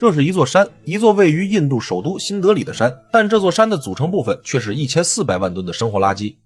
這是一座山，一座位於印度首都新德里的山，但這座山的組成部分卻是1400萬噸的生活垃圾。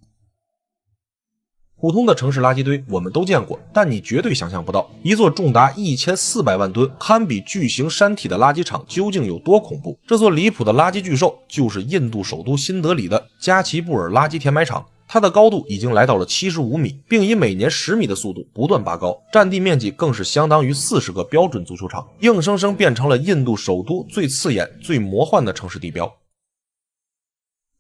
普通的城市垃圾堆我們都見過，但你絕对想象不到，一座重達1400万噸、堪比巨型山體的垃圾場究竟有多恐怖。這座離譜的垃圾巨獸就是印度首都新德里的加奇布爾垃圾填埋場。它的高度已經來到了75米，並以每年10米的速度不断拔高，占地面積更是相當於40个標準足球場，硬生生變成了印度首都最刺眼、最魔幻的城市地標。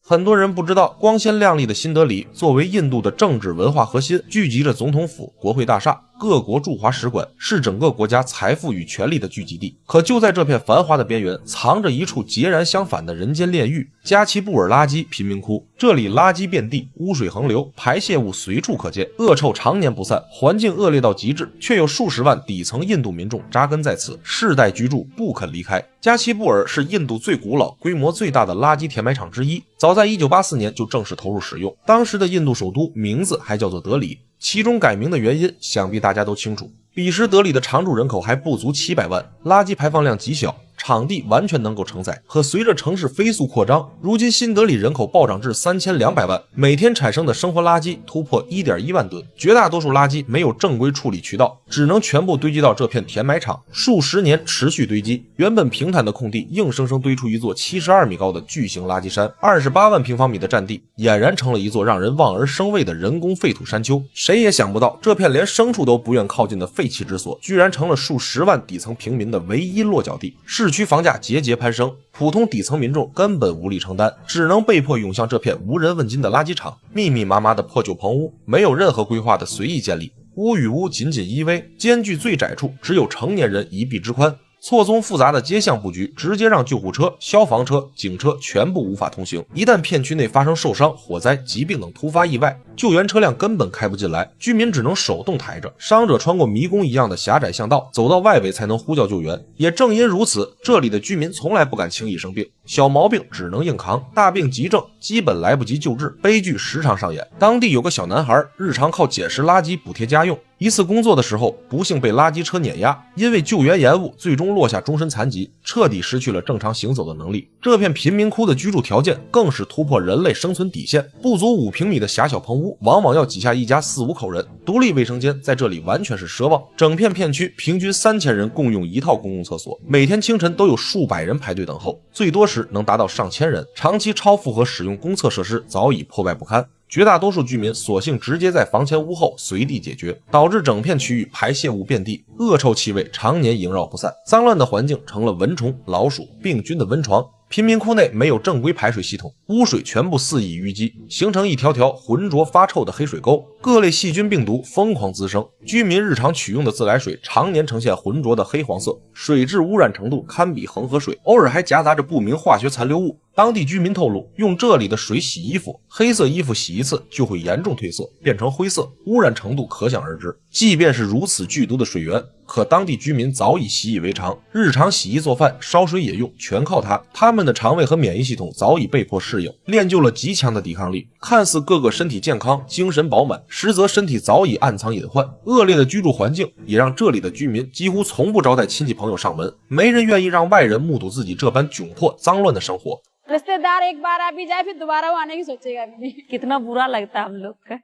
很多人不知道，光鮮亮麗的新德里作為印度的政治文化核心，聚集着總統府、國會大廈、各國駐華使館，是整個國家財富與權力的聚集地。可就在這片繁華的邊緣，藏着一處截然相反的人間煉獄——加奇布爾垃圾貧民窟。這裡垃圾遍地，污水橫流，排泄物隨處可見，惡臭常年不散，環境惡劣到極致，卻有數十萬底層印度民眾扎根在此，世代居住，不肯離開。加奇布爾是印度最古老、規模最大的垃圾填埋場之一，早在1984年就正式投入使用。當時的印度首都名字還叫做德里，其中改名的原因想必大家都清楚。彼時德里的常住人口還不足700萬，垃圾排放量極小，場地完全能夠承載。可隨着城市飛速擴張，如今新德里人口暴漲至3200萬，每天產生的生活垃圾突破1.1萬噸，絕大多數垃圾沒有正規處理渠道，只能全部堆積到這片填埋場，數十年持續堆積，原本平坦的空地硬生生堆出一座72米高的巨型垃圾山，28萬平方米的占地儼然成了一座讓人望而生畏的人工廢土山丘。誰也想不到，這片連牲畜都不願靠近的廢棄之所，居然成了數十萬底層平民的唯一落腳地。市區房價節節攀升，普通底層民眾根本無力承擔，只能被迫湧向這片無人問津的垃圾場。密密麻麻的破舊棚屋，沒有任何規劃的隨意建立，屋與屋緊緊依偎，間距最窄處只有成年人一臂之寬。錯綜複雜的街巷布局，直接讓救護車、消防車、警車全部無法通行。一旦片區內發生受傷、火災、疾病等突發意外，救援車輛根本開不進來，居民只能手動抬着，傷者穿過迷宮一樣的狹窄巷道，走到外圍才能呼叫救援。也正因如此，這裡的居民從來不敢輕易生病，小毛病只能硬扛，大病急症基本來不及救治，悲劇時常上演。當地有個小男孩，日常靠撿拾垃圾補貼家用。一次工作的時候，不幸被垃圾車碾壓，因為救援延誤，最終落下終身殘疾，徹底失去了正常行走的能力。這片貧民窟的居住條件更是突破人類生存底線，不足5平米的狹小棚屋，往往要擠下一家4、5口人。獨立衛生間在這裡完全是奢望。整片片區平均3000人共用一套公共廁所，每天清晨都有數百人排隊等候，最多時能達到上千人。長期超負荷使用公廁設施早已破敗不堪。絕大多數居民索性直接在房前屋後隨地解決，導致整片區域排泄物遍地，惡臭氣味常年縈繞不散，髒亂的環境成了蚊蟲、老鼠、病菌的溫床。貧民窟內沒有正規排水系統，污水全部肆意淤積，形成一條條渾濁發臭的黑水溝，各類細菌病毒瘋狂滋生。居民日常取用的自來水常年呈現渾濁的黑黃色，水質污染程度堪比恆河水，偶爾還夾雜着不明化學殘留物。當地居民透露，用這裡的水洗衣服，黑色衣服洗一次就會嚴重褪色，變成灰色，污染程度可想而知。即便是如此劇毒的水源，可當地居民早已習以為常，日常洗衣做飯、燒水也用，全靠它。他們的腸胃和免疫系統早已被迫適應，練就了極強的抵抗力。看似個個身體健康、精神飽滿，實則身體早已暗藏隱患。惡劣的居住環境也讓這裡的居民幾乎從不招待親戚朋友上門，沒人願意讓外人目睹自己這般窘迫、髒亂的生活。रिश्तेदार एक बार आ भी जाए फिर दोबारा वो आने की सोचेगा भी नहीं कितना बुरा लगता है हम लोग का。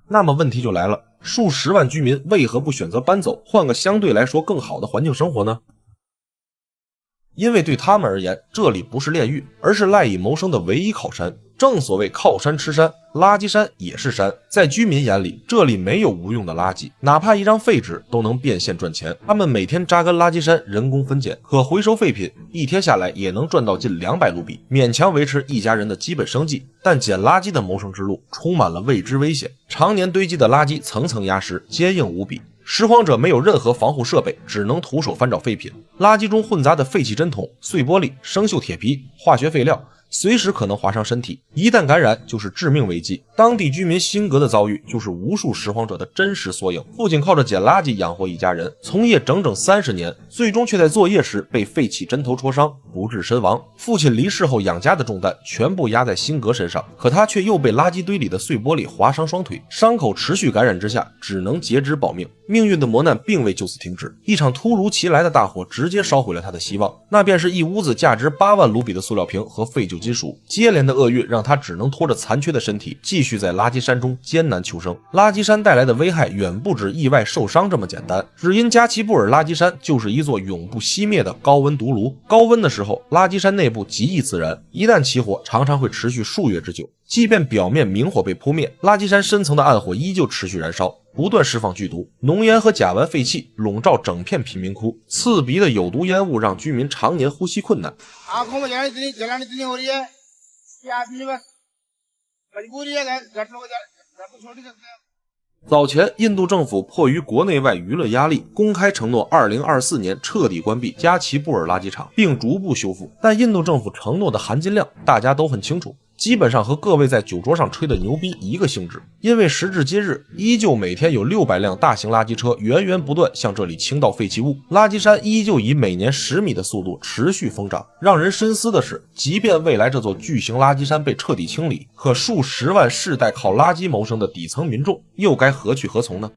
那麼問題就來了，數十萬居民為何不選擇搬走，換個相對來說更好的環境生活呢？因為對他們而言，這裡不是煉獄，而是賴以謀生的唯一靠山。正所謂靠山吃山，垃圾山也是山。在居民眼裡，這裡沒有無用的垃圾，哪怕一張廢紙都能變現賺錢。他們每天扎根垃圾山，人工分揀，可回收廢品，一天下來也能賺到近200盧比，勉強維持一家人的基本生計。但撿垃圾的謀生之路充滿了未知危險，常年堆積的垃圾層層壓實，堅硬無比。拾荒者沒有任何防護設備，只能徒手翻找廢品。垃圾中混雜的廢棄針筒、碎玻璃、生鏽鐵皮、化學廢料，隨時可能劃傷身體，一旦感染就是致命危機。當地居民辛格的遭遇就是無數拾荒者的真實縮影。父親靠着撿垃圾養活一家人，從業整整30年，最終卻在作業時被廢棄針頭戳傷。不治身亡。父親離世後養家的重擔全部壓在辛格身上，可他卻又被垃圾堆裡的碎玻璃劃傷雙腿，傷口持續感染之下，只能截肢保命。命運的磨難並未就此停止，一場突如其來的大火直接燒毀了他的希望，那便是一屋子價值8萬盧比的塑料瓶和废舊金屬。接連的厄運讓他只能拖着殘缺的身體继續在垃圾山中艱難求生。垃圾山带來的危害遠不止意外受傷这麼簡單，只因加奇布爾垃圾山就是一座永不熄滅的高溫毒爐。高溫的時候，垃圾山內部极易自燃，一旦起火，常常会持續數月之久。即便表面明火被撲滅，垃圾山深層的暗火依舊持續燃燒，不斷釋放剧毒，濃煙和甲烷廢氣籠罩整片貧民窟，刺鼻的有毒煙霧讓居民常年呼吸困難。早前，印度政府迫于國內外輿論壓力，公開承諾2024年徹底關閉加奇布爾垃圾場，並逐步修復。但印度政府承諾的含金量，大家都很清楚。基本上和各位在酒桌上吹的牛逼一個性質，因為時至今日，依舊每天有600輛大型垃圾車源源不斷向這裡傾倒廢棄物，垃圾山依舊以每年10米的速度持續瘋長。讓人深思的是，即便未來這座巨型垃圾山被徹底清理，可數十萬世代靠垃圾謀生的底層民眾又該何去何從呢？